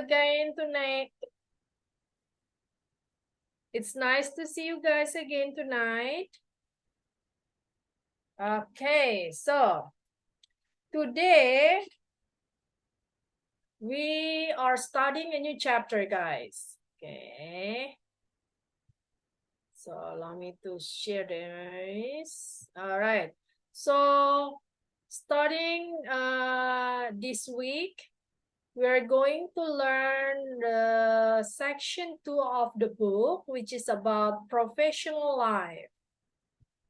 again tonight. It's nice to see you guys again tonight. Okay, so today we are studying a new chapter, guys. Okay. So allow me to share this. All right. So starting this week, we're going to learn the section 2 of the book, which is about professional life.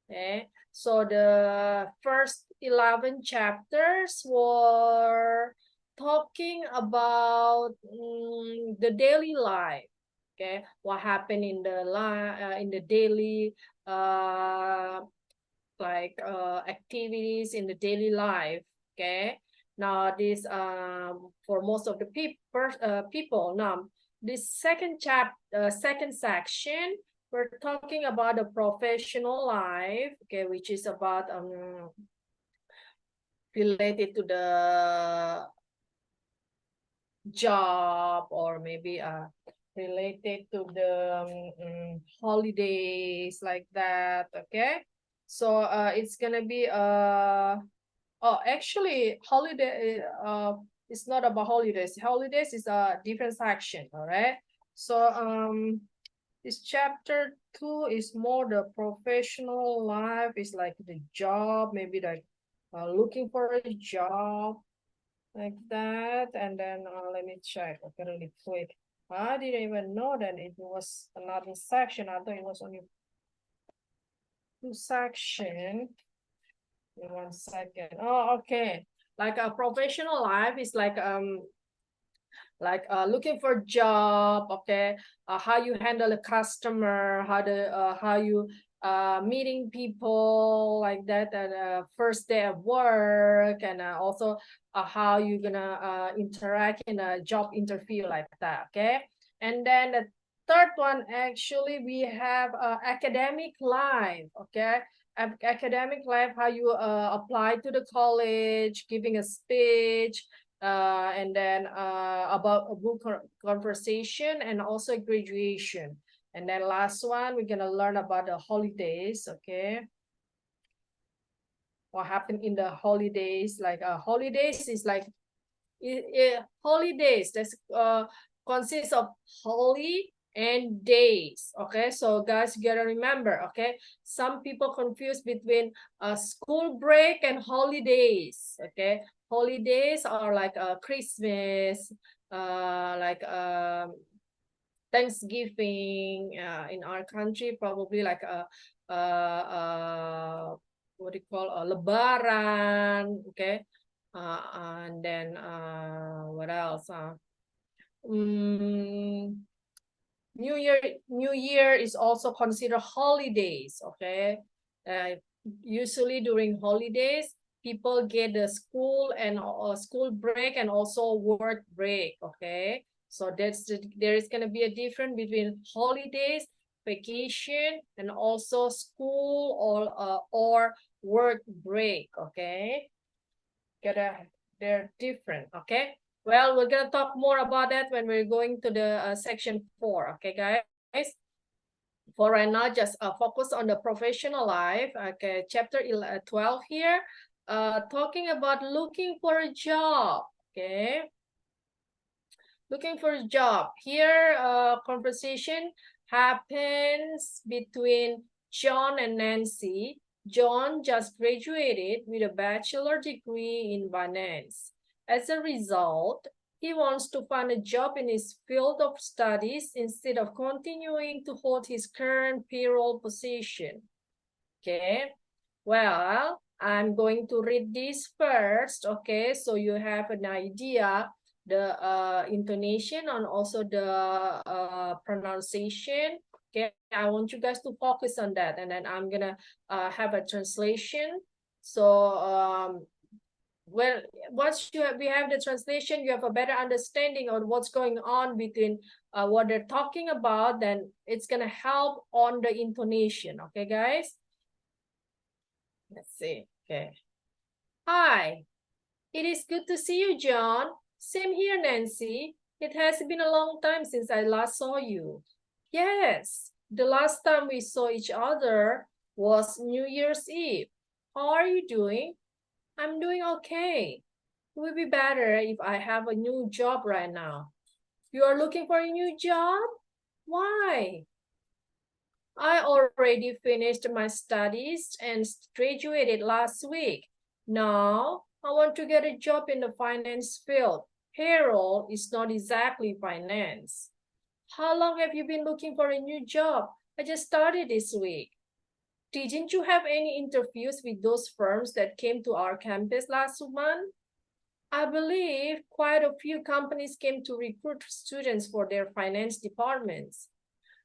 Okay, so the first 11 chapters were talking about the daily life. Okay, what happened in the daily activities in the daily life. Okay, now this for most of the people now this second section, we're talking about the professional life, okay, which is about related to the job, or maybe related to the holidays, like that. Okay, so it's gonna be oh, actually holiday it's not about holidays. Holidays is a different section. All right, so this chapter 2 is more the professional life. It's like the job, maybe like looking for a job, like that. And then let me check. Okay, really quick. I didn't even know that it was another section. I thought it was only 2 sections. 1 second. Oh, okay. Like a professional life is like looking for a job, okay, how you handle a customer, how you meeting people, like that, and first day of work, and also how you gonna interact in a job interview, like that. Okay, and then the third one, actually, we have academic life. Okay, academic life, how you apply to the college, giving a speech, and then about a book conversation, and also graduation. And then last one, we're gonna learn about the holidays. Okay, what happened in the holidays? Like holidays is like holidays that's consists of holy and days. Okay, so guys, you gotta remember. Okay, some people confuse between school break and holidays. Okay, holidays are like Christmas, like Thanksgiving, in our country, probably like what do you call, Lebaran. Okay, and then what else? New Year is also considered holidays. Okay, uh, usually during holidays, people get the school and school break, and also work break. Okay, so there is gonna be a difference between holidays, vacation, and also school or work break. Okay, they're different. Okay, well, we're gonna talk more about that when we're going to the section 4. Okay, guys, for right now, just focus on the professional life. Okay, chapter 12 here, talking about looking for a job. Okay, looking for a job here. Conversation happens between John and Nancy. John just graduated with a bachelor degree in finance. As a result, he wants to find a job in his field of studies instead of continuing to hold his current payroll position. Okay, well, I'm going to read this first. Okay, so you have an idea the intonation and also the pronunciation. Okay, I want you guys to focus on that, and then I'm gonna have a translation. So well, once we have the translation, you have a better understanding on what's going on between what they're talking about, then it's gonna help on the intonation. Okay, guys, let's see. Okay, hi, it is good to see you, John. Same here, Nancy. It has been a long time since I last saw you. Yes, the last time we saw each other was New Year's Eve. How are you doing? I'm doing okay. It would be better if I have a new job right now. You are looking for a new job? Why? I already finished my studies and graduated last week. Now, I want to get a job in the finance field. Payroll is not exactly finance. How long have you been looking for a new job? I just started this week. Didn't you have any interviews with those firms that came to our campus last month? I believe quite a few companies came to recruit students for their finance departments.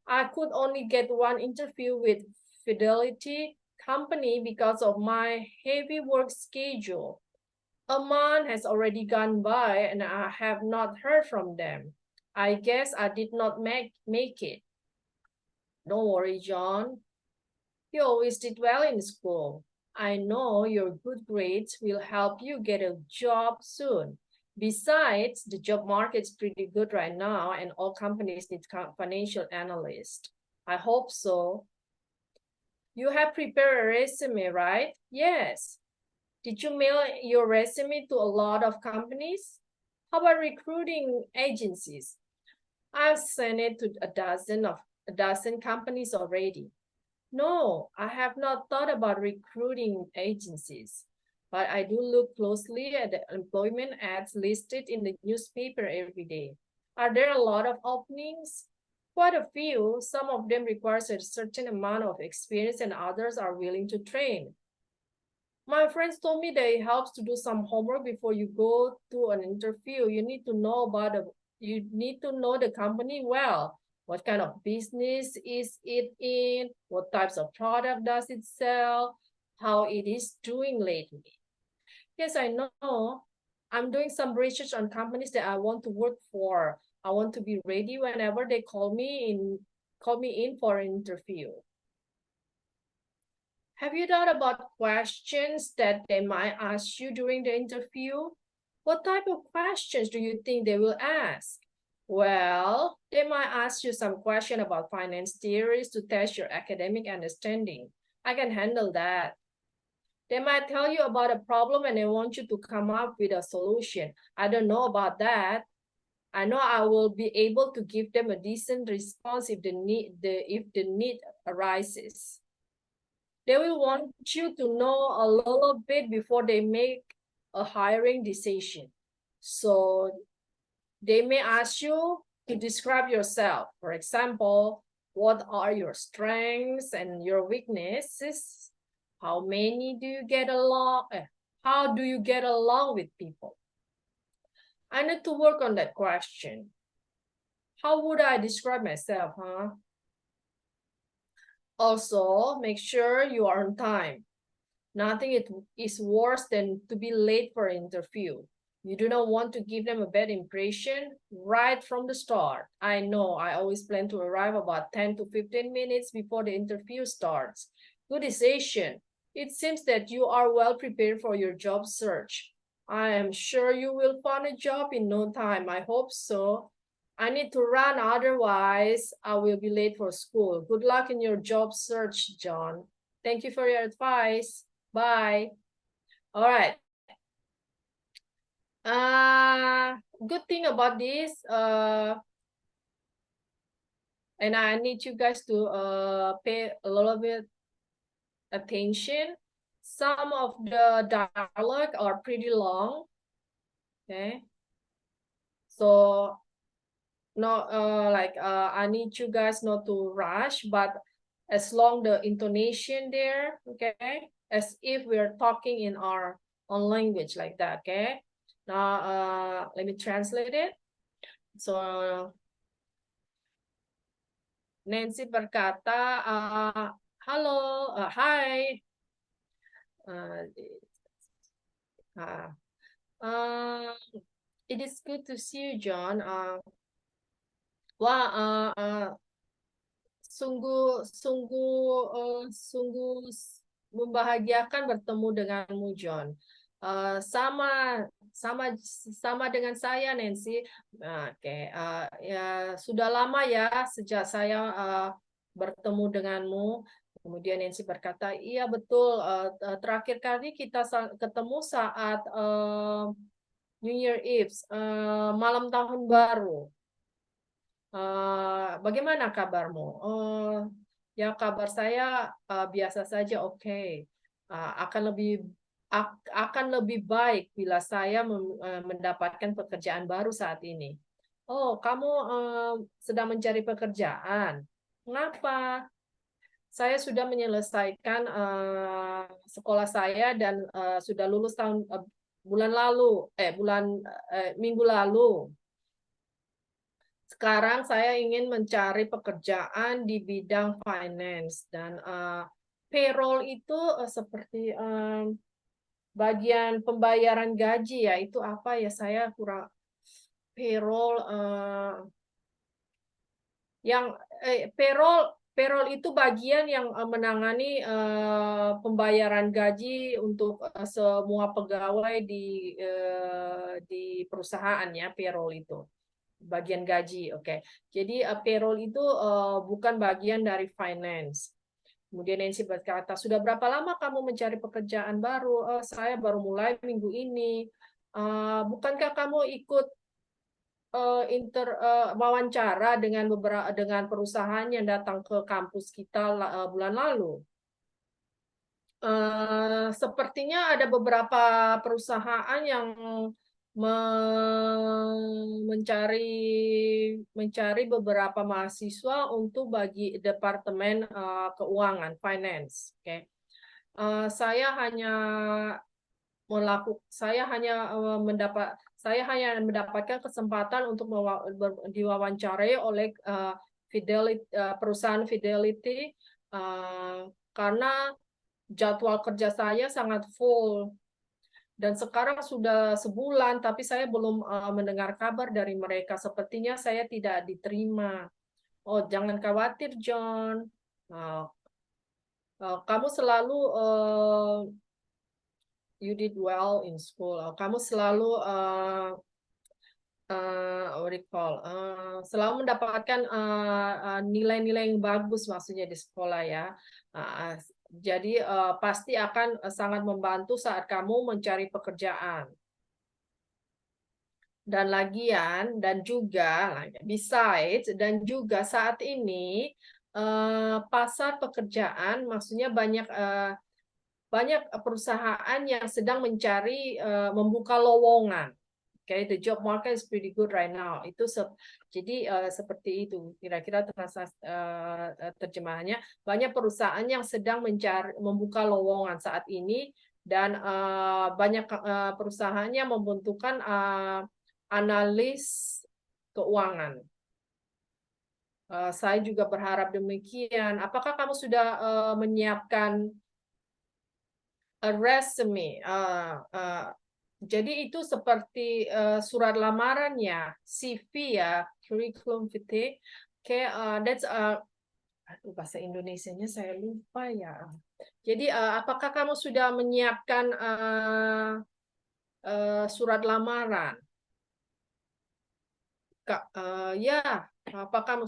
I could only get one interview with Fidelity Company because of my heavy work schedule. A month has already gone by and I have not heard from them. I guess I did not make it. Don't worry, John. You always did well in school. I know your good grades will help you get a job soon. Besides, the job market is pretty good right now and all companies need financial analysts. I hope so. You have prepared a resume, right? Yes. Did you mail your resume to a lot of companies? How about recruiting agencies? I've sent it to a dozen companies already. No, I have not thought about recruiting agencies, but I do look closely at the employment ads listed in the newspaper every day. Are there a lot of openings? Quite a few. Some of them require a certain amount of experience and others are willing to train. My friends told me that it helps to do some homework before you go to an interview. You need to know the company well. What kind of business is it in? What types of product does it sell? How it is doing lately? Yes, I know. I'm doing some research on companies that I want to work for. I want to be ready whenever they call me in for an interview. Have you thought about questions that they might ask you during the interview? What type of questions do you think they will ask? Well, they might ask you some question about finance theories to test your academic understanding. I can handle that. They might tell you about a problem and they want you to come up with a solution. I don't know about that. I know I will be able to give them a decent response if the need arises. They will want you to know a little bit before they make a hiring decision. So they may ask you to describe yourself. For example, what are your strengths and your weaknesses? How do you get along with people? I need to work on that question. How would I describe myself, huh? Also, make sure you are on time. Nothing is worse than to be late for an interview. You do not want to give them a bad impression right from the start. I know I always plan to arrive about 10 to 15 minutes before the interview starts. Good decision. It seems that you are well prepared for your job search. I am sure you will find a job in no time. I hope so. I need to run, otherwise I will be late for school. Good luck in your job search, John. Thank you for your advice. Bye. All right. Good thing about this, and I need you guys to pay a little bit attention. Some of the dialogue are pretty long. Okay. So I need you guys not to rush, but as long the intonation there, okay, as if we're talking in our own language like that, okay. Now let me translate it. So Nancy berkata, halo, hi. It is good to see you, John. Wah, sungguh membahagiakan bertemu denganmu, John. sama sama dengan saya, Nancy. Oke, ya sudah lama ya sejak saya bertemu denganmu. Kemudian Nancy berkata, iya betul. Terakhir kali kita ketemu saat New Year Eve, malam tahun baru. Bagaimana kabarmu? Ya kabar saya biasa saja, oke. Akan lebih baik bila saya mendapatkan pekerjaan baru saat ini. Oh, kamu sedang mencari pekerjaan. Mengapa? Saya sudah menyelesaikan sekolah saya dan sudah lulus bulan lalu, minggu lalu. Sekarang saya ingin mencari pekerjaan di bidang finance dan payroll itu seperti bagian pembayaran gaji ya. Itu apa ya, saya kurang payroll payroll itu bagian yang menangani pembayaran gaji untuk semua pegawai di perusahaan ya, payroll itu bagian gaji, oke. Jadi payroll itu bukan bagian dari finance. Kemudian Nancy berkata, sudah berapa lama kamu mencari pekerjaan baru? Saya baru mulai minggu ini. Bukankah kamu ikut wawancara dengan perusahaan yang datang ke kampus kita bulan lalu? Sepertinya ada beberapa perusahaan yang mencari beberapa mahasiswa untuk bagi departemen keuangan, finance. Oke. Saya hanya mendapatkan kesempatan untuk diwawancarai oleh perusahaan Fidelity karena jadwal kerja saya sangat full. Dan sekarang sudah sebulan, tapi saya belum mendengar kabar dari mereka. Sepertinya saya tidak diterima. Oh, jangan khawatir, John. Kamu selalu you did well in school. Kamu selalu selalu mendapatkan nilai-nilai yang bagus, maksudnya di sekolah ya. Jadi pasti akan sangat membantu saat kamu mencari pekerjaan. Dan lagian dan juga saat ini pasar pekerjaan, maksudnya banyak perusahaan yang sedang mencari membuka lowongan. Okay, the job market is pretty good right now. Jadi seperti itu kira-kira terjemahannya. Banyak perusahaan yang sedang membuka lowongan saat ini dan banyak perusahaan yang membutuhkan analis keuangan. Saya juga berharap demikian. Apakah kamu sudah menyiapkan resume? Jadi itu seperti surat lamarannya, CV ya, curriculum vitae. That's bahasa Indonesianya saya lupa ya. Jadi apakah kamu sudah menyiapkan surat lamaran? Ya, apakah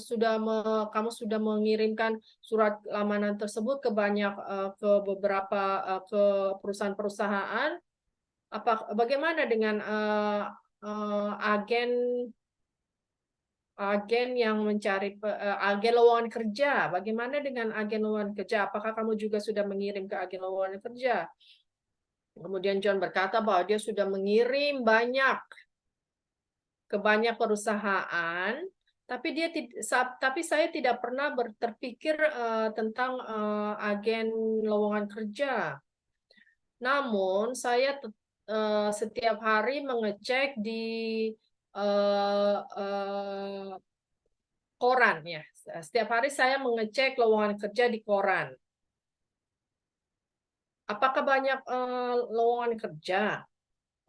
kamu sudah mengirimkan surat lamaran tersebut ke beberapa ke perusahaan-perusahaan? Bagaimana dengan agen yang mencari agen lowongan kerja? Bagaimana dengan agen lowongan kerja? Apakah kamu juga sudah mengirim ke agen lowongan kerja? Kemudian John berkata bahwa dia sudah mengirim ke banyak perusahaan, tapi saya tidak pernah terpikir tentang agen lowongan kerja. Namun saya setiap hari mengecek di koran ya. Setiap hari saya mengecek lowongan kerja di koran. Apakah banyak lowongan kerja?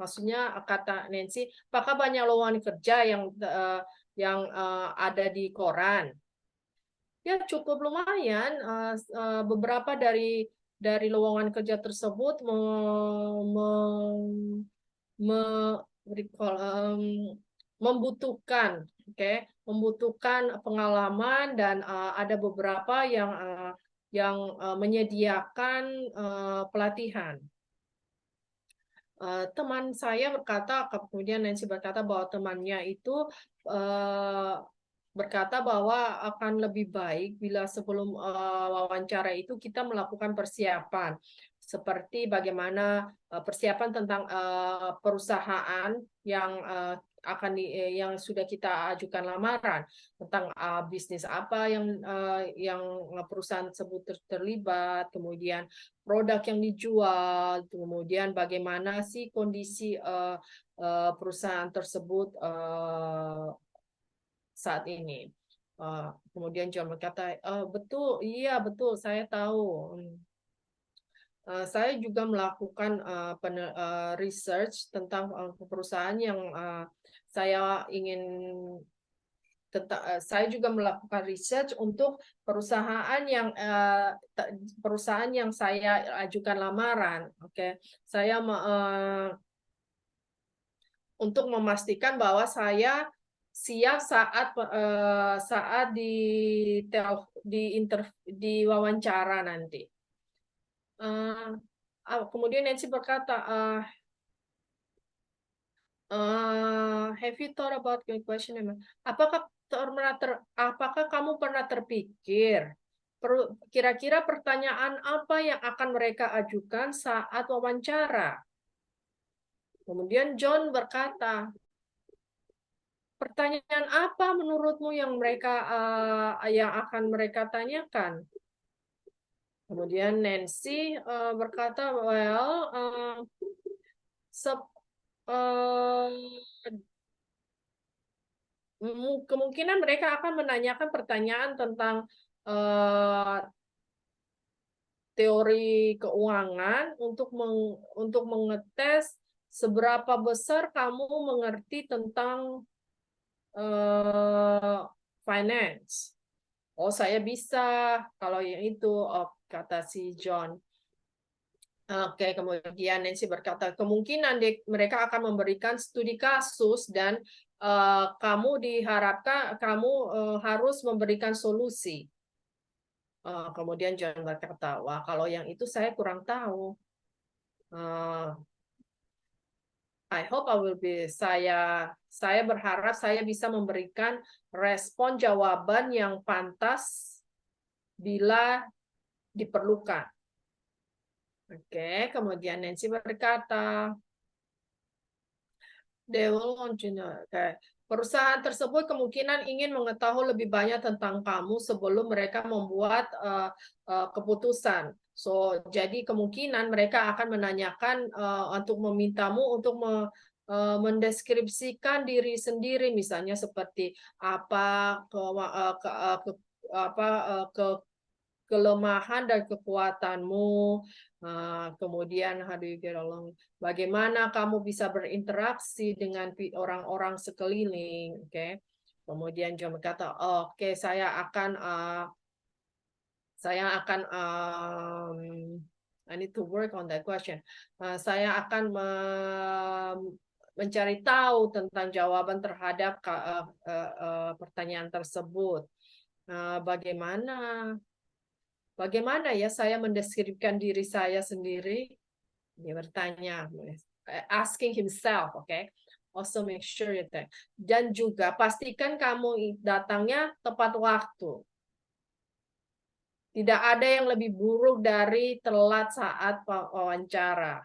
Maksudnya kata Nancy, apakah banyak lowongan kerja yang ada di koran? Ya cukup lumayan. Beberapa dari lowongan kerja tersebut recall, membutuhkan, membutuhkan pengalaman dan ada beberapa yang menyediakan pelatihan. Teman saya berkata, kemudian Nancy berkata bahwa temannya itu berkata bahwa akan lebih baik bila sebelum wawancara itu kita melakukan persiapan, seperti bagaimana persiapan tentang perusahaan yang sudah kita ajukan lamaran, tentang bisnis apa yang perusahaan tersebut terlibat, kemudian produk yang dijual, kemudian bagaimana sih kondisi perusahaan tersebut saat ini. Kemudian John berkata, betul, iya betul, saya tahu. Saya juga melakukan research tentang perusahaan yang saya ingin saya juga melakukan research untuk perusahaan yang saya ajukan lamaran. Saya untuk memastikan bahwa saya siap saat di wawancara nanti. Kemudian Nancy berkata, have you thought about your question? Apakah kamu pernah terpikir kira-kira pertanyaan apa yang akan mereka ajukan saat wawancara? Kemudian John berkata, pertanyaan apa menurutmu yang akan mereka tanyakan? Kemudian Nancy berkata, well, kemungkinan mereka akan menanyakan pertanyaan tentang teori keuangan untuk mengetes seberapa besar kamu mengerti tentang finance. Oh, saya bisa kalau yang itu, kata si John. Oke, kemudian Nancy berkata, kemungkinan mereka akan memberikan studi kasus dan kamu diharapkan harus memberikan solusi. Kemudian John berkata, wah kalau yang itu saya kurang tahu. I hope I will be. Saya berharap saya bisa memberikan respon jawaban yang pantas bila diperlukan. Oke, kemudian Nancy berkata, they will want to know. Perusahaan tersebut kemungkinan ingin mengetahui lebih banyak tentang kamu sebelum mereka membuat keputusan. So, jadi kemungkinan mereka akan menanyakan untuk memintamu untuk mendeskripsikan diri sendiri, misalnya seperti apa kelemahan dan kekuatanmu, kemudian how do you get along, bagaimana kamu bisa berinteraksi dengan orang-orang sekeliling, Kemudian John berkata, oke, saya akan I need to work on that question. Saya akan mencari tahu tentang jawaban terhadap pertanyaan tersebut. Bagaimana ya saya mendeskripsikan diri saya sendiri? Dia bertanya, asking himself, Also make sure that. Dan juga pastikan kamu datangnya tepat waktu. Tidak ada yang lebih buruk dari telat saat wawancara.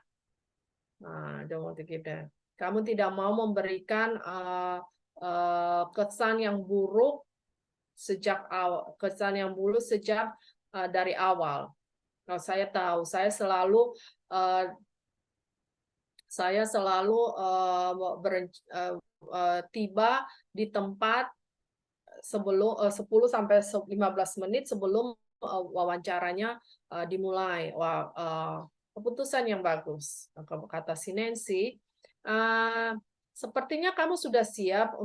Don't want to give that. Kamu tidak mau memberikan kesan yang buruk dari awal. Kalau saya tahu, saya selalu tiba di tempat sebelum 10 sampai 15 menit sebelum wawancaranya dimulai. Keputusan yang bagus, kata si Nancy. Sepertinya kamu sudah siap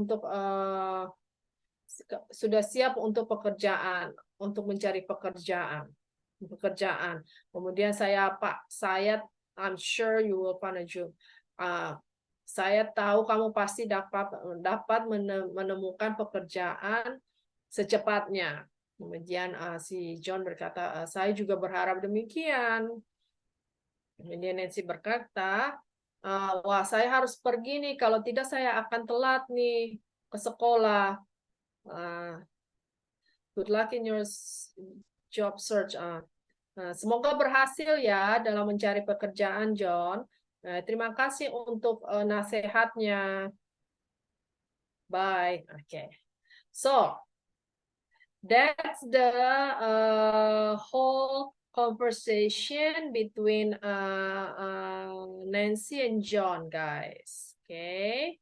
untuk pekerjaan, untuk mencari pekerjaan. pekerjaan. Kemudian I'm sure you will find a job. Saya tahu kamu pasti dapat menemukan pekerjaan secepatnya. Kemudian si John berkata, saya juga berharap demikian. Kemudian Nancy berkata, wah saya harus pergi nih, kalau tidak saya akan telat nih ke sekolah. Good luck in your job search. Semoga berhasil ya dalam mencari pekerjaan, John. Terima kasih untuk nasihatnya. Bye. Okay. So that's the whole conversation between Nancy and John, guys. Okay.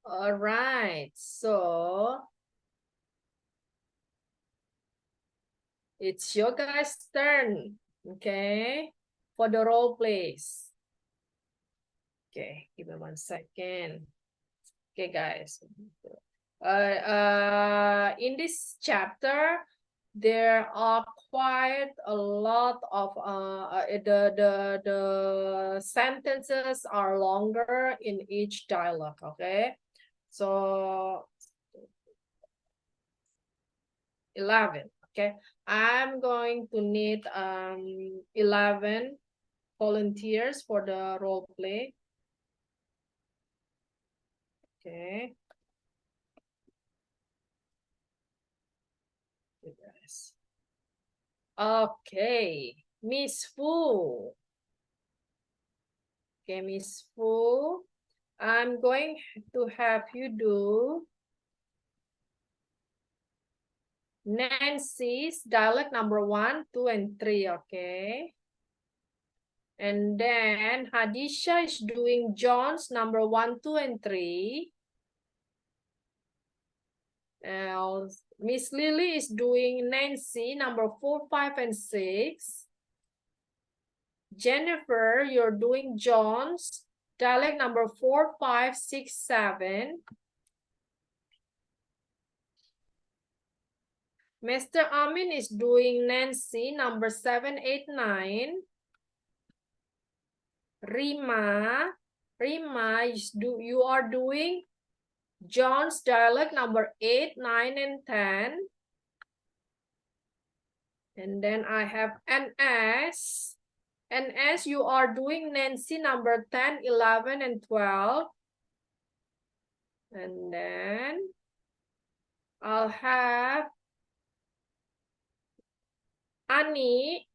All right. So it's your guys' turn. Okay. For the role plays. Okay, give me 1 second. Okay, guys. In this chapter, there are quite a lot of the sentences are longer in each dialogue. Okay, so 11. Okay, I'm going to need 11 volunteers for the role play. Okay. Yes. Okay, Miss Fu. Okay, Miss Fu, I'm going to have you do Nancy's dialect number 1, 2, and 3. Okay. And then Hadisha is doing John's number 1, 2, and 3. Miss Lily is doing Nancy number 4, 5, and 6. Jennifer, you're doing John's dialect number 4, 5, 6, 7. Mr. Amin is doing Nancy number 7, 8, 9. Rima, you are doing John's dialect number 8, 9, and 10. And then I have NS. NS, you are doing Nancy number 10, 11, and 12. And then I'll have Annie.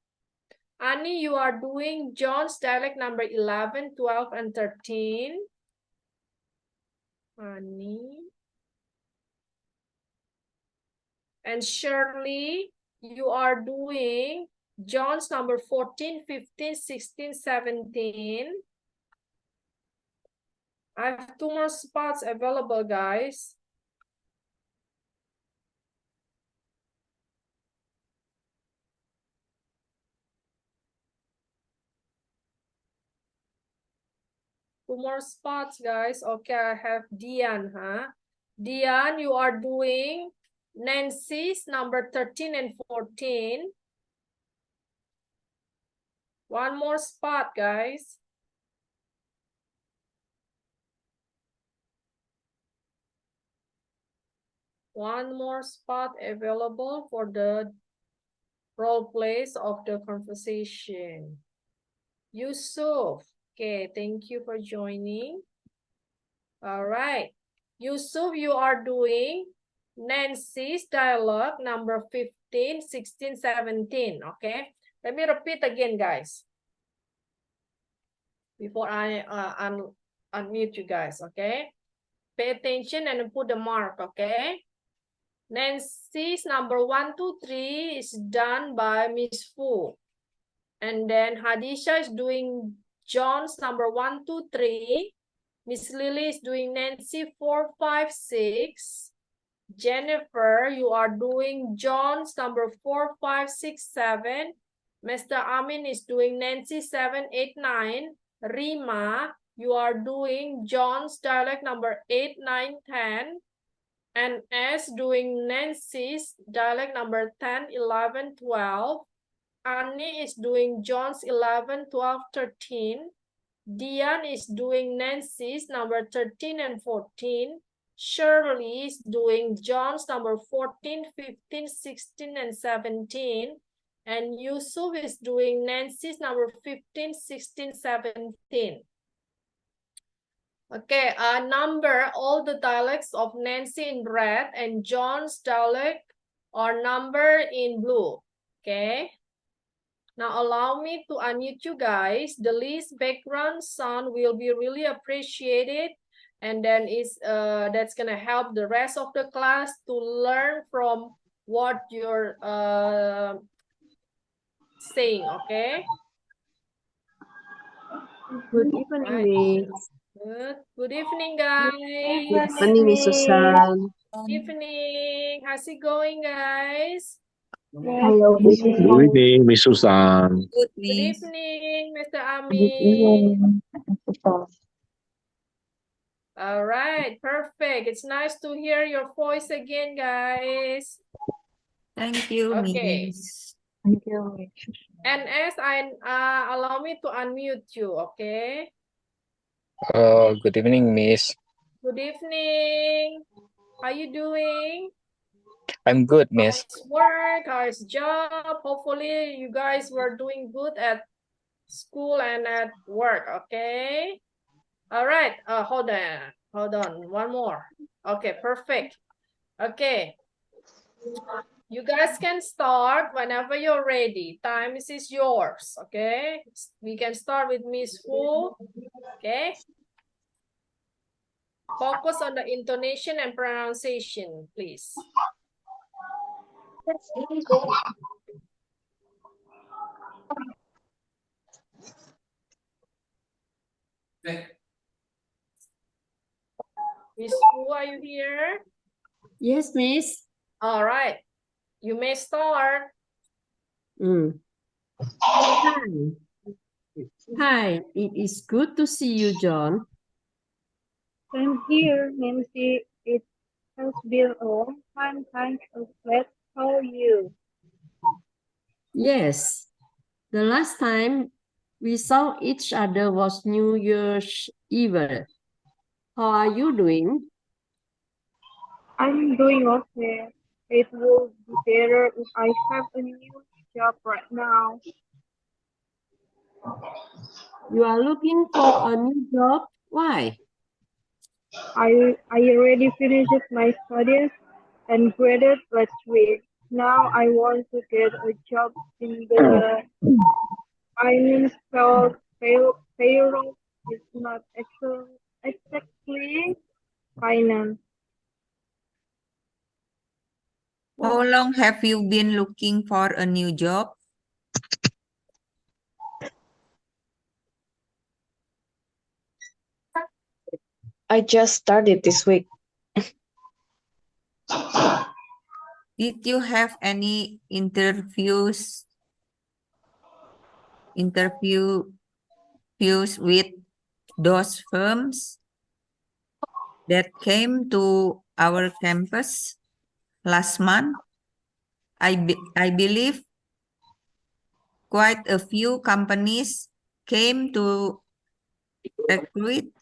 Annie, you are doing John's dialect number 11, 12, and 13. Annie. And Shirley, you are doing John's number 14, 15, 16, 17. I have 2 more spots available, guys. Two more spots, guys. Okay, I have Dian, huh? Dian, you are doing Nancy's number 13 and 14. One more spot, guys. One more spot available for the role plays of the conversation. Yusuf. Okay, thank you for joining. All right. Yusuf, you are doing Nancy's dialogue number 15, 16, 17. Okay. Let me repeat again, guys. Before I unmute you guys, okay? Pay attention and put the mark, okay? Nancy's number 1, 2, 3 is done by Miss Fu. And then Hadisha is doing John's number 1, 2, 3. Miss Lily is doing Nancy 4, 5, 6. Jennifer, you are doing John's number 4, 5, 6, 7. Mr. Amin is doing Nancy 7, 8, 9. Rima, you are doing John's dialect number 8, 9, 10, and S doing Nancy's dialect number 10, 11, 12. Annie is doing John's 11, 12, 13. Dian is doing Nancy's number 13 and 14. Shirley is doing John's number 14, 15, 16, and 17. And Yusuf is doing Nancy's number 15, 16, 17. Okay, number all the dialects of Nancy in red and John's dialect are numbered in blue. Okay. Now allow me to unmute you guys. The least background sound will be really appreciated, and then that's gonna help the rest of the class to learn from what you're saying. Okay. Good evening, Miss. Good evening, guys. Good evening, Miss Susan. Good evening. How's it going, guys? Hello, Good evening, Miss Susan. Good evening, Mr. Ami. Good evening, All right, perfect. It's nice to hear your voice again, guys. Thank you, Okay. Miss. Thank you. And as allow me to unmute you, okay? Good evening, Miss. Good evening. How you doing? I'm good, Miss. How's work? How's job? Hopefully you guys were doing good at school and at work, okay? All right, hold on, one more. Okay, perfect. Okay. You guys can start whenever you're ready. Time is yours, okay? We can start with Miss Fu, okay? Focus on the intonation and pronunciation, please. Miss Fu, are you here? Yes, Miss. All right, you may start. Hi. Hi, it is good to see you, John. I'm here, Nancy. It has been a long time. Thanks. How are you? Yes, the last time we saw each other was New Year's Eve. How are you doing? I'm doing okay. It will be better if I have a new job right now. You are looking for a new job? Why? I already finished my studies and graded last week. Now I want to get a job in the finance field. Payroll is not exactly finance. How long have you been looking for a new job? I just started this week. Did you have any interviews with those firms that came to our campus last month? I believe quite a few companies came to recruit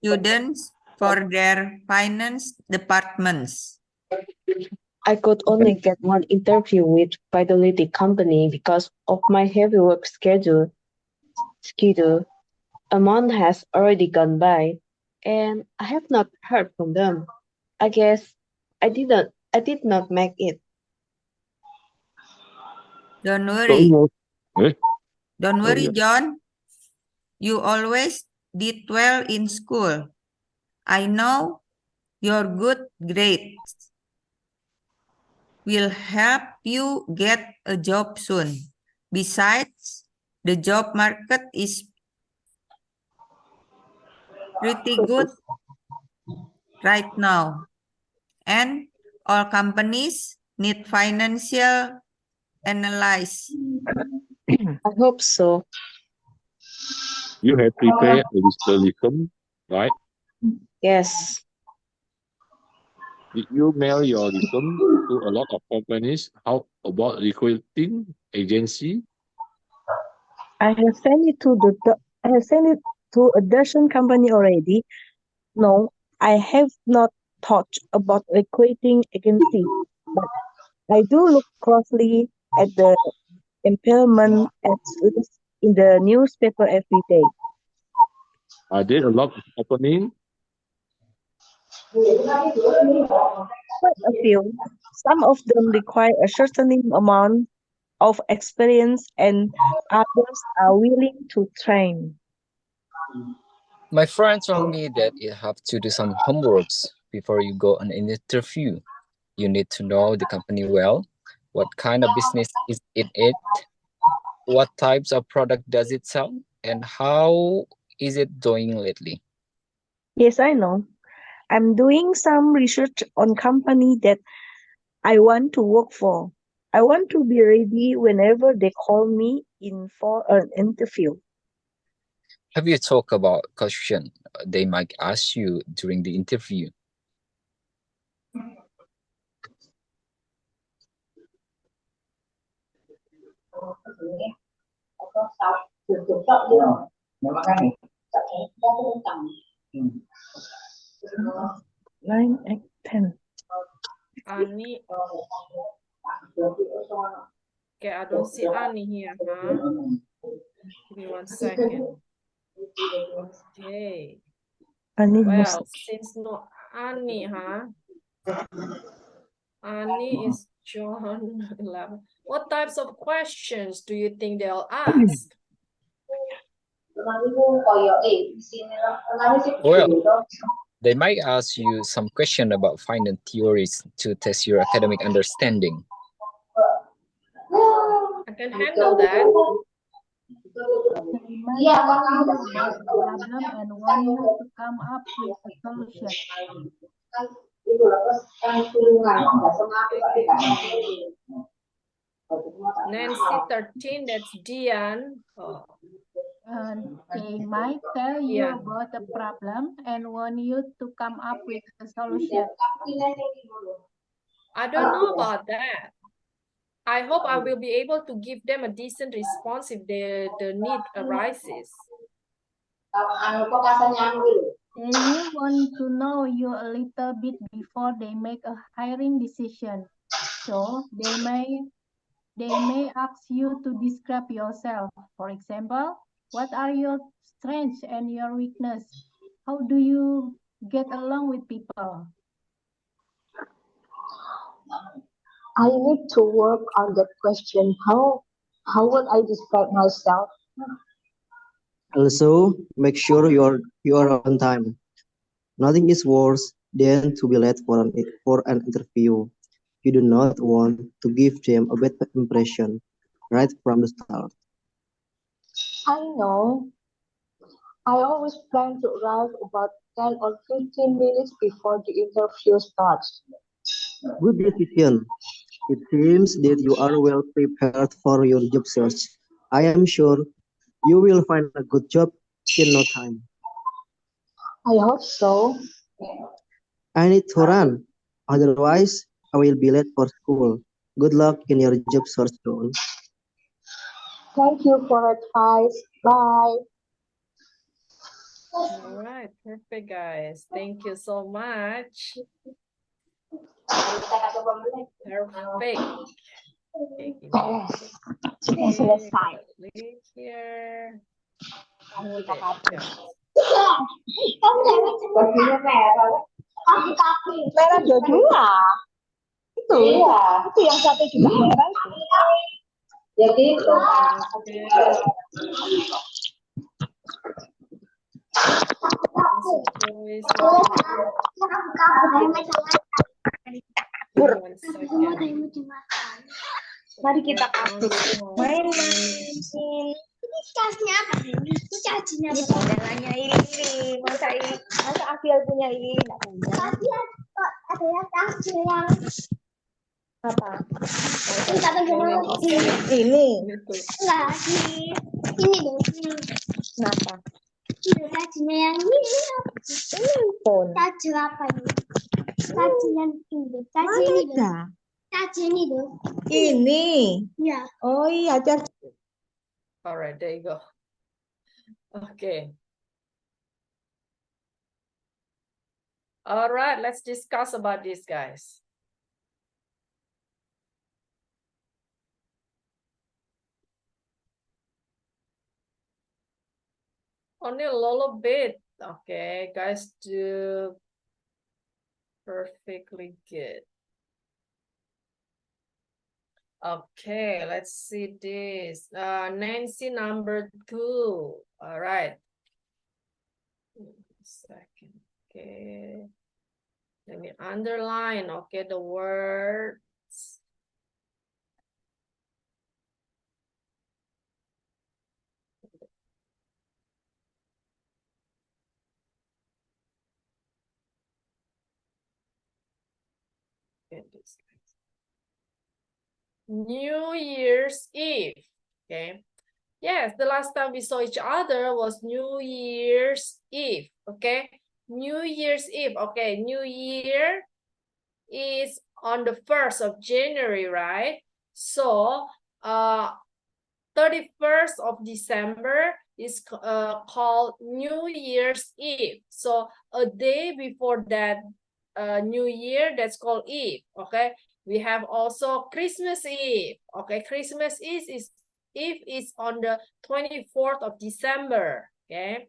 students for their finance departments. I could only get one interview with Fidelity Company because of my heavy work schedule. A month has already gone by, and I have not heard from them. I guess I did not make it. Don't worry. Eh? Don't worry, yeah. John. You always did well in school. I know your good grades will help you get a job soon. Besides, the job market is pretty good right now, and all companies need financial analysts. I hope so. You have prepared a resume, right? Yes. Did you mail your resume to a lot of companies? How about recruiting agency? I have sent it to I have sent it to a dozen company already. No, I have not thought about recruiting agency, but I do look closely at the employment ads list in the newspaper every day. Are there a lot of opening? Quite a few. Some of them require a certain amount of experience and others are willing to train. My friend told me that you have to do some homeworks before you go on an interview. You need to know the company well. What kind of business is it? What types of product does it sell? And how is it doing lately? Yes, I know. I'm doing some research on company that I want to work for. I want to be ready whenever they call me in for an interview. Have you talked about question they might ask you during the interview? Nine, eight, 10. Ani. Okay, I don't see Ani here, huh? Give me 1 second. Okay. Ani Well, since no Ani, huh? Ani is John 11. What types of questions do you think they'll ask? Well, they might ask you some question about finance theories to test your academic understanding. I can handle that. They might tell you about a problem and want you to come up with a solution. Nancy 13, that's Dian. Oh. They might tell you Yeah. about a problem and want you to come up with a solution. I don't know about that. I hope I will be able to give them a decent response if the need arises. They may want to know you a little bit before they make a hiring decision. So they may ask you to describe yourself. For example, what are your strengths and your weakness? How do you get along with people? I need to work on that question. How would I describe myself? Also, make sure you are on time. Nothing is worse than to be late for an interview. You do not want to give them a bad impression right from the start. I know. I always plan to arrive about 10 or 15 minutes before the interview starts. Good decision. It seems that you are well prepared for your job search. I am sure you will find a good job in no time. I hope so. I need to run. Otherwise, I will be late for school. Good luck in your job search, John. Thank you for advice. Bye. All right, perfect, guys. Thank you so much. Perfect. Okay, click here. Hold it. Merah dua-dua. Itu yang satu juga merah. Jadi itu. Mari kita kapur. Main. Casnya apa ini? Itu cacinya apa? Modelannya ini. Masa Afiel punya ini? Enggak punya. Tapi ada yang kasih yang apa? Ini. Enggak sih. Ini dong. Kenapa? yang ini phone. charger apa ini? Charger yang ini. Charger Mana ini dong. ada? Charger ini dong. Ini. Ya. Oh iya, charger. All right, there you go. Okay. All right, let's discuss about this, guys. Only a little bit. Okay, guys, do perfectly good. Okay, let's see this. Nancy, number 2. All right. Second. Okay. Let me underline. Okay, the words. Okay, this. New Year's Eve. Okay. Yes, the last time we saw each other was New Year's Eve. Okay. New Year's Eve. Okay. New Year is on the 1st of January, right? So, 31st of December is called New Year's Eve. So, a day before that New Year, that's called Eve. Okay. We have also Christmas Eve. Okay, Christmas Eve is on the 24th of December. Okay,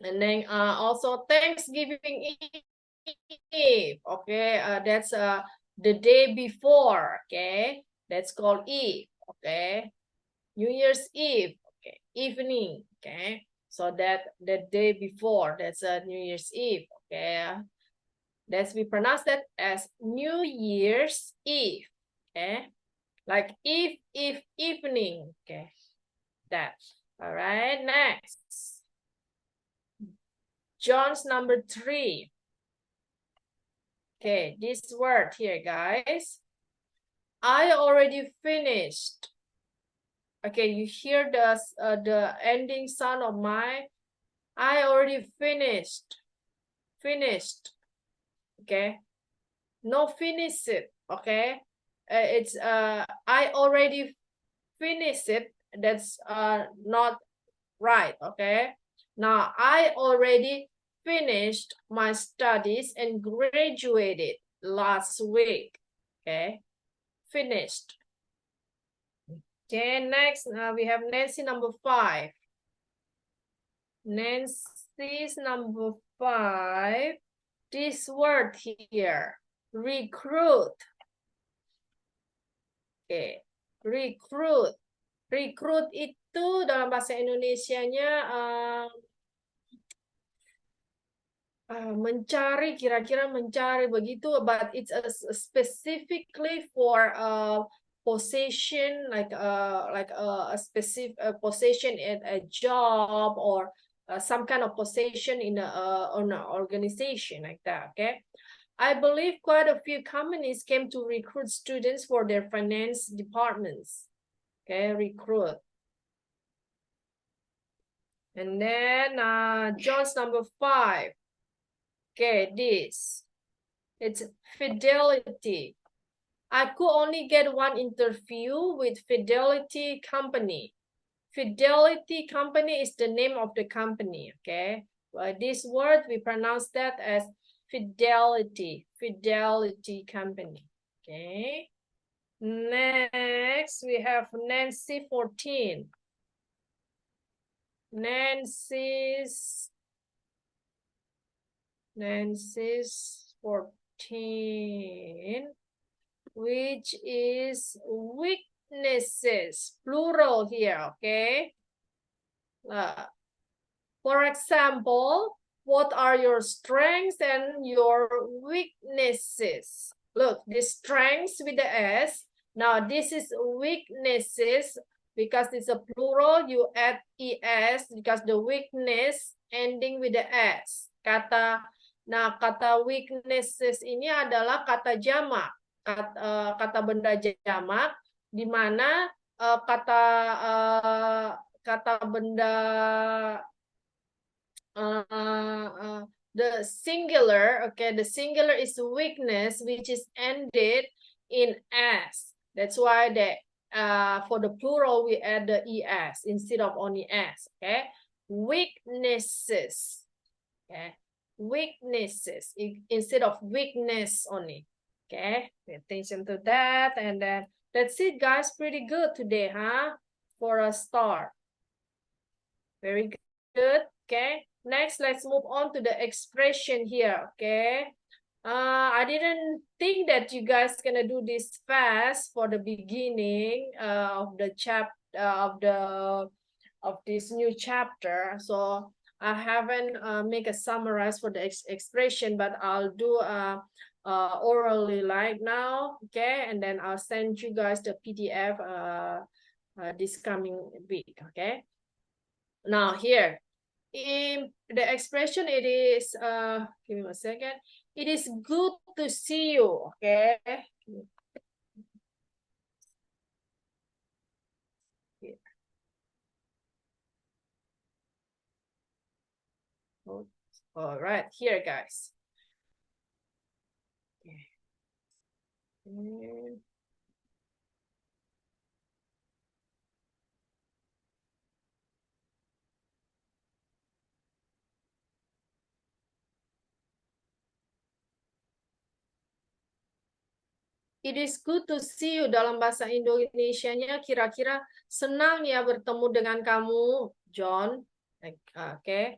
and then also Thanksgiving Eve. Okay, that's the day before. Okay, that's called Eve. Okay, New Year's Eve. Okay, evening. Okay, so that the day before, that's New Year's Eve. Okay. We pronounce that as New Year's Eve. Okay, like eve, evening. Okay, that. All right, next. John's number 3. Okay, this word here, guys. I already finished. Okay, you hear the ending sound of my. I already finished. Finished. Okay, no finish it. Okay, it's I already finished it. That's not right. Okay, now I already finished my studies and graduated last week. Okay, finished. Okay, next we have Nancy number 5. Nancy's number 5. This word here, recruit. Okay, recruit. Recruit itu dalam bahasa Indonesianya mencari, kira-kira mencari begitu, but it's specifically for position, like a specific position at a job or some kind of position in an organization like that. Okay, I believe quite a few companies came to recruit students for their finance departments. Okay, recruit. And then John's number 5. Okay, this. It's Fidelity. I could only get one interview with Fidelity Company. Fidelity Company is the name of the company. Okay, well, this word we pronounce that as Fidelity. Fidelity Company. Okay. Next, we have Nancy 14. Nancy's 14, which is weaknesses, plural here, okay? For example, what are your strengths and your weaknesses? Look, the strengths with the S. Now, this is weaknesses. Because it's a plural, you add ES because the weakness ending with the S. Kata weaknesses ini adalah kata jamak, kata benda jamak, di mana kata benda the singular, okay, the singular is weakness, which is ended in s. That's why for the plural we add the es instead of only s. Okay, weaknesses. Okay, weaknesses instead of weakness only. Okay, pay attention to that, and then that's it, guys. Pretty good today, huh? For a start. Very good. Okay. Next, let's move on to the expression here. Okay. I didn't think that you guys gonna do this fast for the beginning of the of this new chapter. So I haven't make a summarize for the expression, but I'll do orally right now. Okay, and then I'll send you guys the PDF this coming week. Okay. Now here, in the expression, it is, give me 1 second. It is good to see you, okay? Here. All right, here, guys. Okay. It is good to see you dalam bahasa Indonesianya kira-kira senang ya bertemu dengan kamu, John. Okay.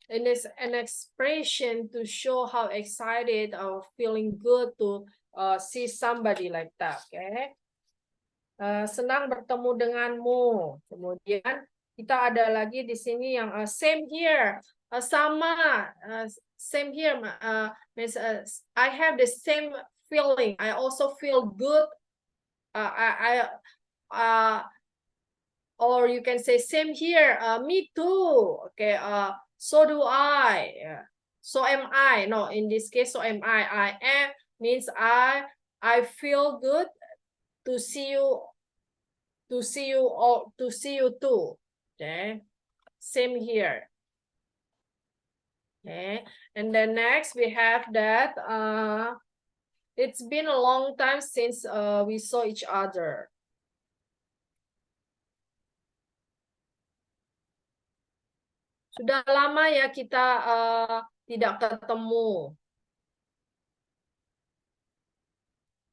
And it's an expression to show how excited or feeling good to see somebody like that. Okay. Senang bertemu denganmu. Kemudian kita ada lagi di sini yang same here, sama, same here. Means I have the same feeling. I also feel good. Or you can say same here. Me too. Okay. So do I. So am I. No, in this case, so am I. I am means I feel good to see you. To see you or to see you too. Okay. Same here. Okay. And then next we have that it's been a long time since we saw each other. Sudah lama ya kita tidak ketemu.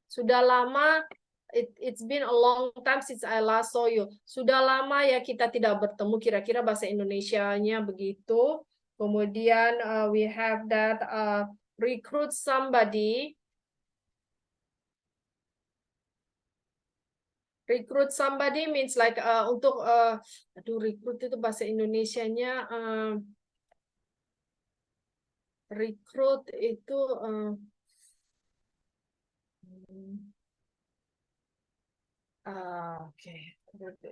Sudah lama, it's been a long time since I last saw you. Sudah lama ya kita tidak bertemu, kira-kira bahasa Indonesianya begitu. Kemudian we have that recruit somebody. Recruit somebody means like untuk aduh, recruit itu bahasa Indonesianya recruit itu okay.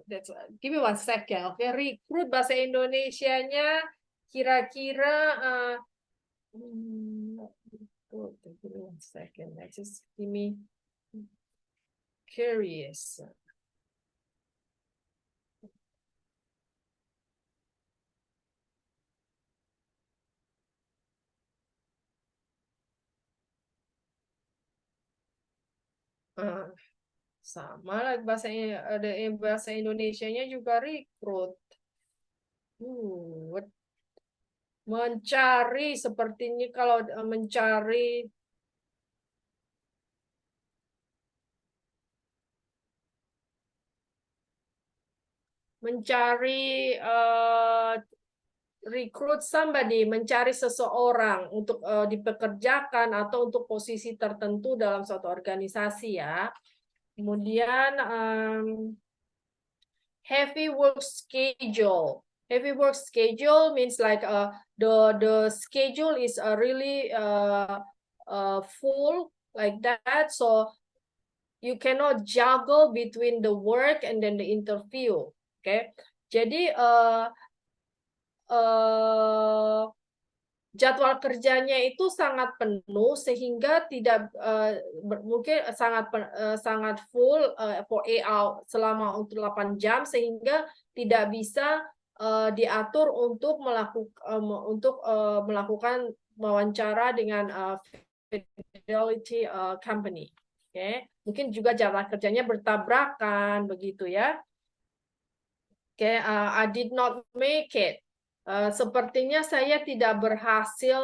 That's give me 1 second. Okay, recruit bahasa Indonesianya kira-kira give me 1 second. Just give me curious. Sama lah bahasa Indonesianya juga recruit. Mencari sepertinya kalau mencari recruit somebody, mencari seseorang untuk dipekerjakan atau untuk posisi tertentu dalam suatu organisasi ya. Kemudian heavy work schedule. Heavy work schedule means like the schedule is really full like that, so you cannot juggle between the work and then the interview. Okay, jadi jadwal kerjanya itu sangat penuh sehingga tidak mungkin sangat full for 8 hours selama untuk 8 jam sehingga tidak bisa diatur untuk melakukan wawancara dengan Fidelity Company. Oke, mungkin juga jadwal kerjanya bertabrakan begitu ya. Oke, I did not make it. Sepertinya saya tidak berhasil.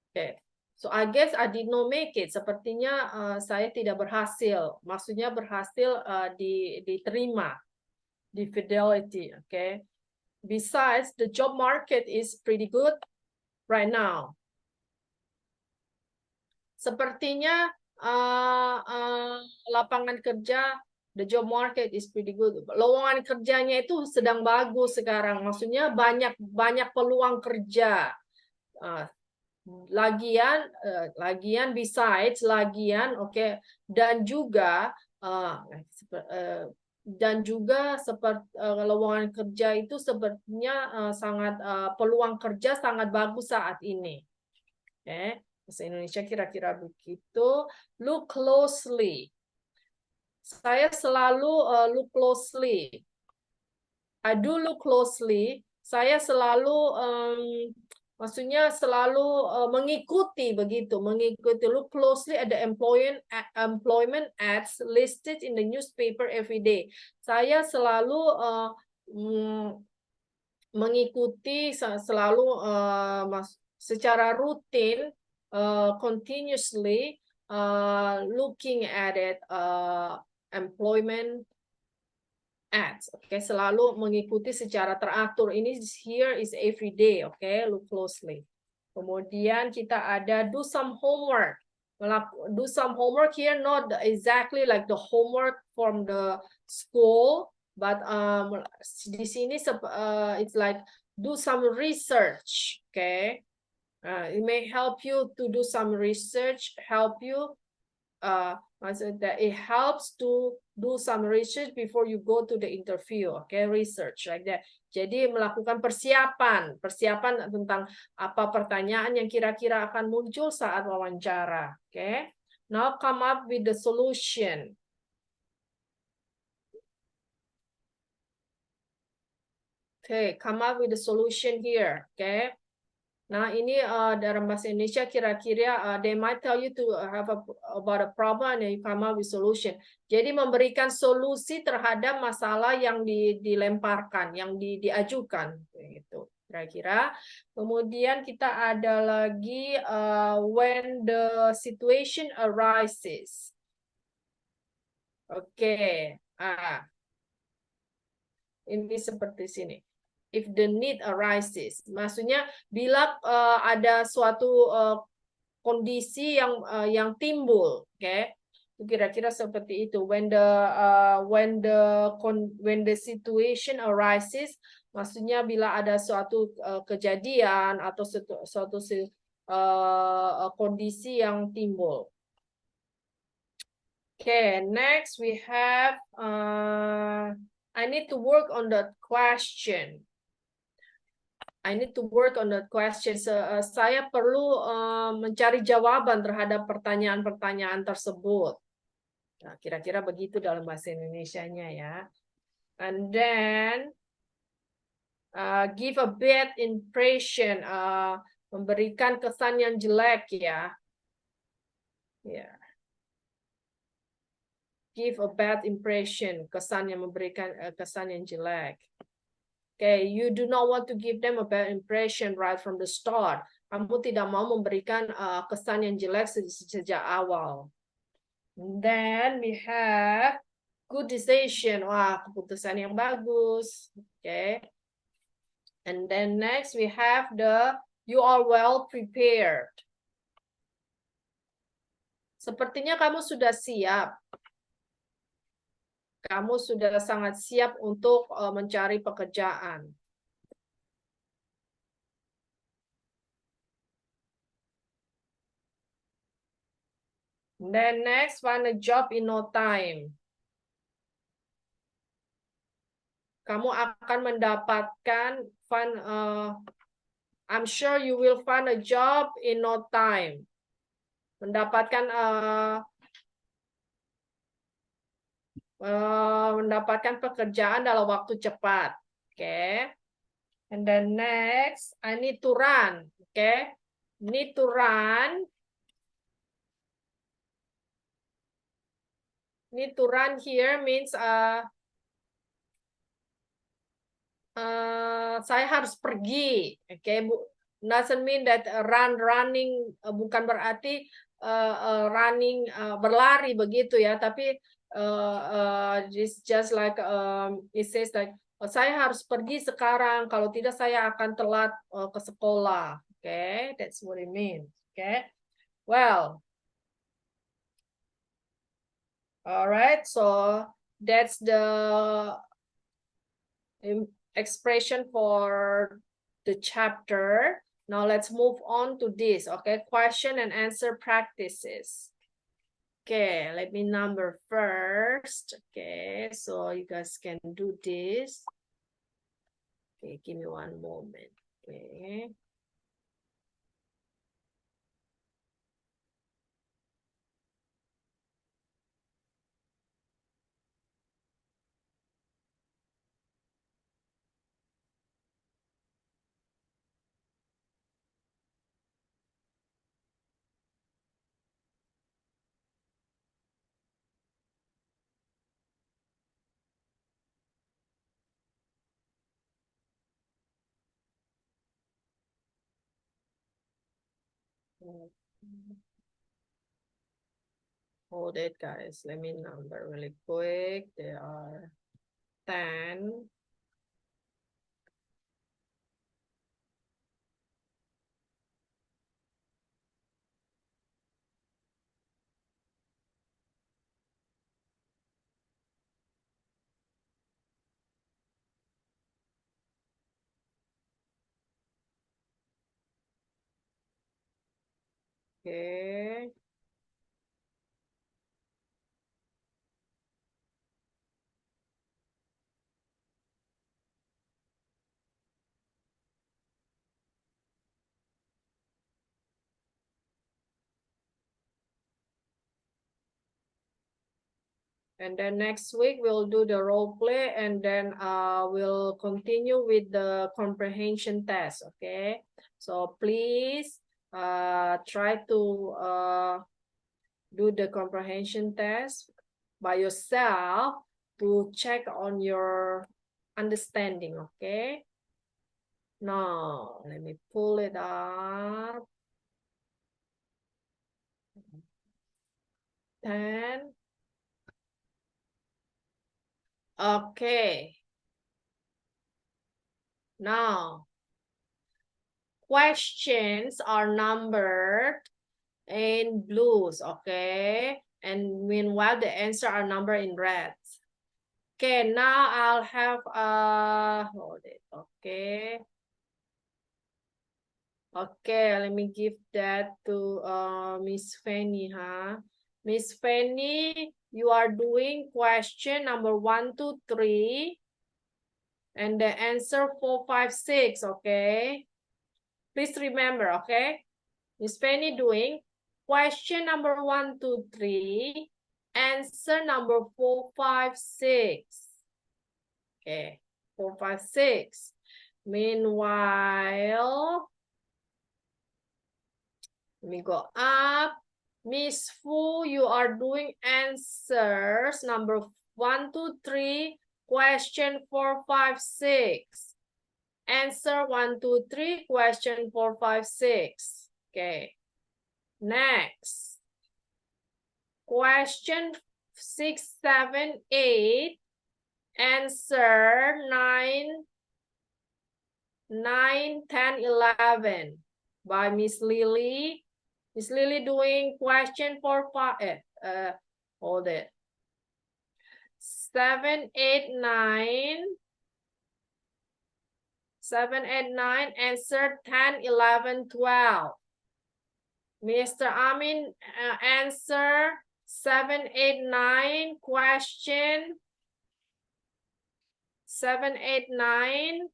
Oke, so I guess I did not make it. Sepertinya saya tidak berhasil. Maksudnya berhasil diterima di Fidelity. Oke. Besides, the job market is pretty good right now. Sepertinya lapangan kerja, the job market is pretty good. Lowongan kerjanya itu sedang bagus sekarang. Maksudnya banyak peluang kerja. Besides, oke. Dan juga seperti lowongan kerja itu sepertinya sangat peluang kerja sangat bagus saat ini. Oke. Bahasa Indonesia kira-kira begitu. Look closely. Saya selalu look closely. I do look closely. Saya selalu maksudnya selalu mengikuti begitu, mengikuti. Look closely at the employment ads listed in the newspaper every day. Saya selalu mengikuti selalu secara rutin, continuously looking at it, employment ads. Oke, selalu mengikuti secara teratur. Ini here is every day. Oke, look closely. Kemudian kita ada do some homework. Do some homework here, not exactly like the homework from the school, but di sini it's like do some research. Okay. It may help you to do some research, it helps to do some research before you go to the interview. Okay, research like that. Jadi melakukan persiapan tentang apa pertanyaan yang kira-kira akan muncul saat wawancara. Okay, now come up with the solution. Okay, come up with the solution here. Okay. Nah, ini dalam bahasa Indonesia kira-kira they might tell you to have about a problem and you come up with solution. Jadi memberikan solusi terhadap masalah yang dilemparkan, yang diajukan gitu. Kira-kira. Kemudian kita ada lagi when the situation arises. Oke. Ini seperti sini. If the need arises, maksudnya bila ada suatu kondisi yang timbul, oke, kira-kira seperti itu. When the situation arises, maksudnya bila ada suatu kejadian atau suatu kondisi yang timbul. Okay, next we have I need to work on that question. Saya perlu mencari jawaban terhadap pertanyaan-pertanyaan tersebut. Nah, kira-kira begitu dalam bahasa Indonesianya ya. And then give a bad impression, memberikan kesan yang jelek ya. Yeah. Give a bad impression, kesan yang memberikan kesan yang jelek. Okay, you do not want to give them a bad impression right from the start. Kamu tidak mau memberikan kesan yang jelek sejak awal. And then we have good decision. Wah, keputusan yang bagus. Okay. And then next we have the you are well prepared. Sepertinya kamu sudah siap. Kamu sudah sangat siap untuk mencari pekerjaan. Then next, find a job in no time. Kamu akan mendapatkan I'm sure you will find a job in no time. Mendapatkan pekerjaan dalam waktu cepat. Okay. And then next, I need to run. Okay. Need to run. Need to run here means saya harus pergi. Okay. Doesn't mean that running bukan berarti running berlari begitu ya, tapi it's just like it says like saya harus pergi sekarang, kalau tidak saya akan telat ke sekolah. Okay, that's what it means. Okay, well, all right, so that's the expression for the chapter. Now let's move on to this. Okay, question and answer practices. Okay, let me number first. Okay, so you guys can do this. Okay, give me one moment. Okay. Hold it, guys. Let me number really quick. There are 10. Okay. And then next week we'll do the role play, and then we'll continue with the comprehension test. Okay, so please try to do the comprehension test by yourself to check on your understanding. Okay, now let me pull it up. 10. Okay. Now, questions are numbered in blues, okay? And meanwhile, the answer are numbered in red. Okay, now I'll have hold it, okay. Okay, let me give that to Miss Fanny, huh? Miss Fanny, you are doing question number 1, 2, 3. And the answer 4, 5, 6, okay? Please remember, okay? Miss Penny doing question number 1, 2, 3. Answer number 4, 5, 6. Okay, 4, 5, 6. Meanwhile, let me go up. Miss Fu, you are doing answers number 1, 2, 3. Question 4, 5, 6. Answer 1, 2, 3. Question 4, 5, 6. Okay. Next. Question 6, 7, 8. Answer 9, 10, 11. By Miss Lily. Miss Lily doing question 4, 5. Hold it. 7, 8, 9. 7, 8, 9. Answer 10, 11, 12. Mr. Amin, answer 7, 8, 9. Question 7, 8, 9.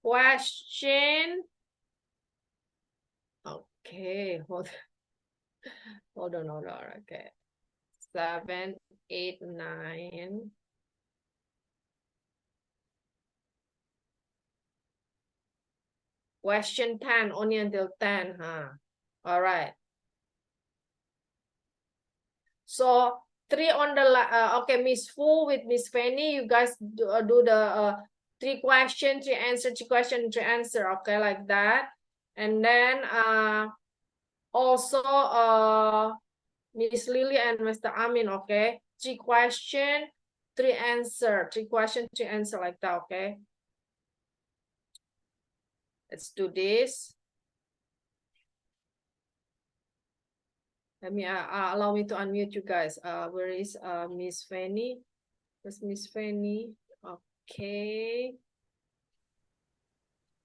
Question. Okay, hold on. Okay. 7, 8, 9. Question 10, only until 10, huh? All right. So 3 on the okay, Miss Fu with Miss Fanny, you guys do the 3 question, 3 answer, 3 question, 3 answer, okay, like that. And then also Miss Lily and Mr. Amin, okay, 3 question, 3 answer, 3 question, 3 answer, like that, okay. Let's do this. Let me allow me to unmute you guys. Where is Miss Fanny? Where's Miss Fanny? Okay.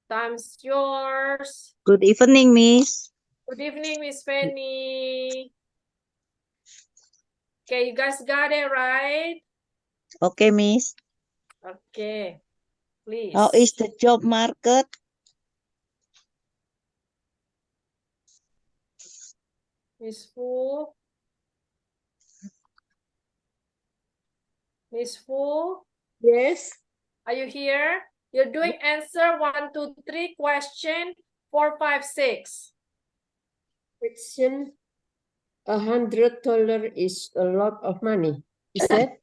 Time's yours. Good evening, Miss. Good evening, Miss Fanny. Okay, you guys got it right? Okay, Miss. Okay, please. How is the job market? Miss Fu? Miss Fu? Yes. Are you here? You're doing answer 1, 2, 3, question 4, 5, 6. Question, $100 is a lot of money. Is that?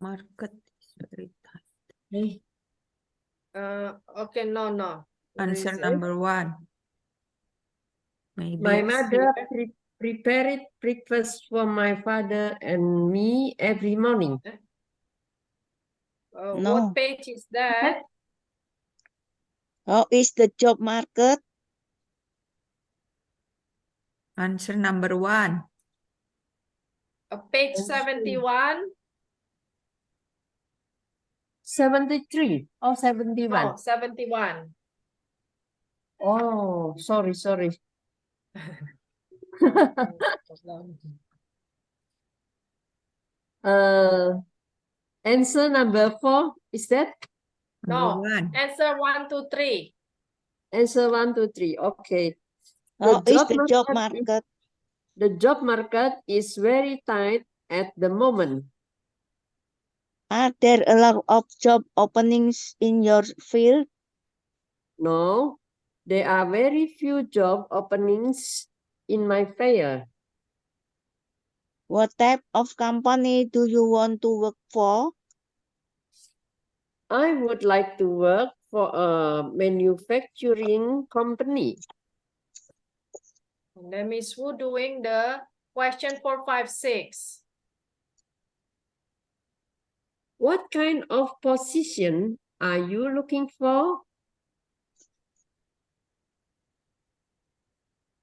Market is very tight. Okay, no. Answer number 1. Maybe. My mother prepared breakfast for my father and me every morning. No. What page is that? How is the job market? Answer number 1. Page 71. 73 or 71? No, 71. Oh, sorry. Answer number 4, is that? No, Number 1. answer 1, 2, 3. Answer 1, 2, 3. Okay. How is the job market? The job market is very tight at the moment. Are there a lot of job openings in your field? No, there are very few job openings in my field. What type of company do you want to work for? I would like to work for a manufacturing company. And then Miss Wu doing the question 4, 5, 6. What kind of position are you looking for?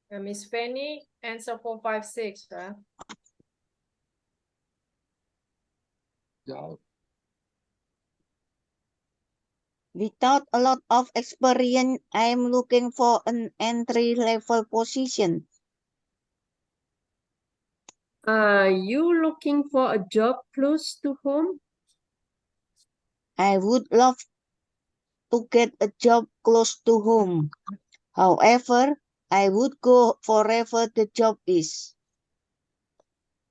Miss Fanny, answer 4, 5, 6. Huh? Yeah. Without a lot of experience, I am looking for an entry-level position. Are you looking for a job close to home? I would love to get a job close to home. However, I would go wherever the job is.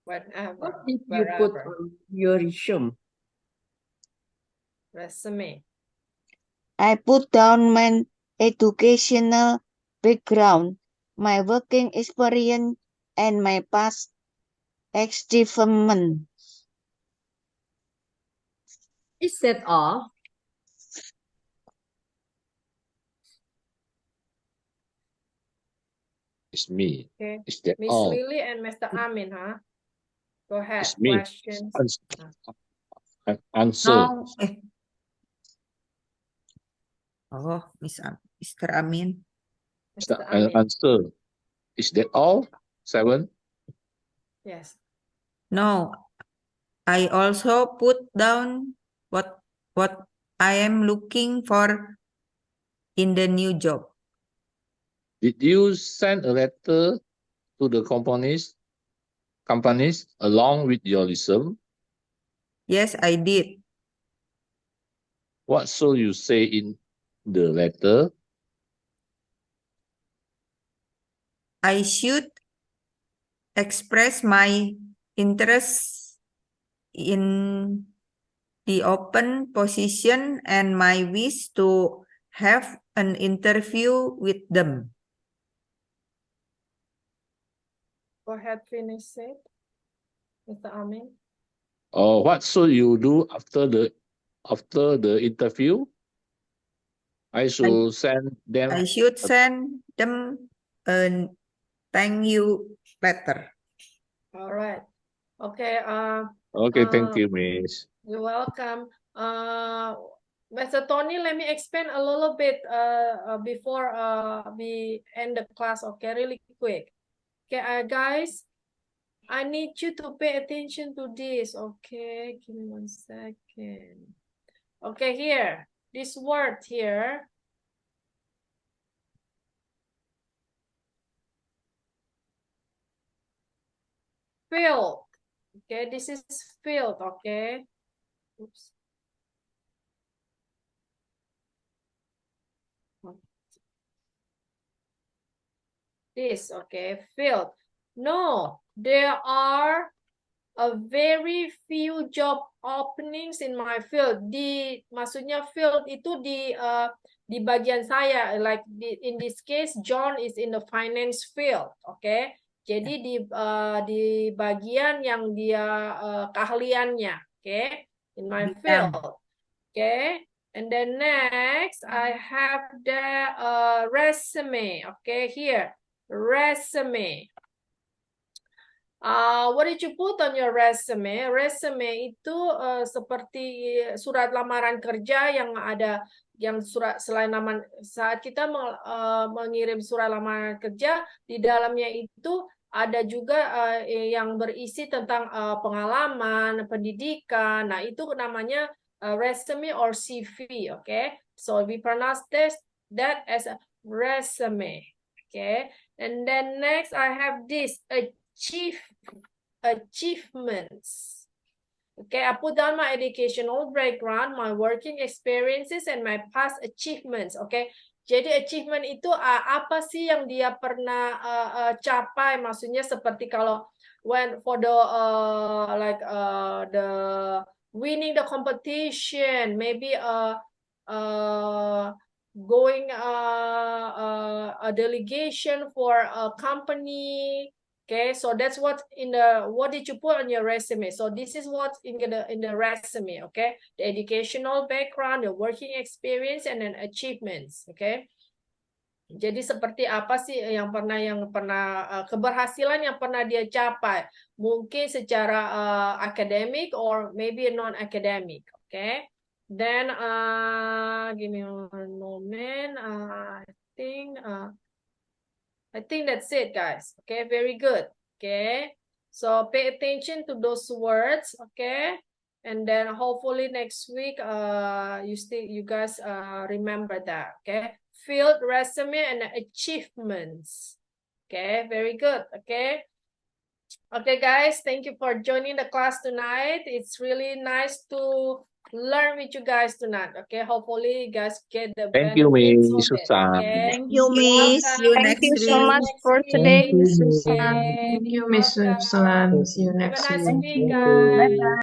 Whatever. What did you put on your resume? I put down my educational background, my working experience, and my past achievements. Is that all? It's me. Okay. Is that Miss all? Lily and Mr. Amin, huh? Go ahead. It's me. Questions. Answer. No. Oh, Mr. Amin. Mr. Amin. Answer. Is that all? 7. Yes. No. I also put down what I am looking for in the new job. Did you send a letter to the companies along with your resume? Yes, I did. What should you say in the letter? I should express my interest in the open position and my wish to have an interview with them. Go ahead, finish it, Mr. Amin. What should you do after the interview? I should send them. I should send them a thank you letter. All right. Okay. Okay, thank you, Miss. You're welcome. Mr. Tony, let me expand a little bit before we end the class. Okay, really quick. Okay, guys, I need you to pay attention to this. Okay, give me 1 second. Okay, here, this word here. Field. Okay, this is field. Okay. Oops. This, okay, field. No, there are a very few job openings in my field. Maksudnya field itu di bagian saya, like in this case, John is in the finance field, okay? Jadi di bagian yang dia keahliannya, okay? In my field, okay? And then next, I have the resume, okay? Here, resume. What did you put on your resume? Resume itu seperti surat lamaran kerja yang ada, yang surat selain nama, saat kita mengirim surat lamaran kerja, di dalamnya itu ada juga yang berisi tentang pengalaman, pendidikan. Nah, itu namanya resume or CV, okay? So we pronounce that as a resume, okay? And then next I have this achievements. Okay, I put down my educational background, my working experiences, and my past achievements. Okay, jadi achievement itu apa sih yang dia pernah capai? Maksudnya seperti kalau when for the the winning the competition, maybe going a delegation for a company. Okay, so that's what what did you put on your resume? So this is what's in the resume, okay? The educational background, the working experience, and then achievements, okay? Jadi seperti apa sih yang pernah keberhasilan yang pernah dia capai? Mungkin secara academic or maybe non-academic, okay? Then give me one moment. I think that's it, guys. Okay, very good. Okay, so pay attention to those words. Okay, and then hopefully next week, you guys remember that. Okay, field, resume, and achievements. Okay, very good. Okay. Okay, guys, thank you for joining the class tonight. It's really nice to learn with you guys tonight. Okay, hopefully you guys get the Thank you, benefits Miss of it. Susan. Okay? Thank you, Miss. Welcome. See you Thank next you so week. much for today, Miss Susan. Okay, Thank you, Miss welcome. Susan. See you Have a next nice week. week, guys.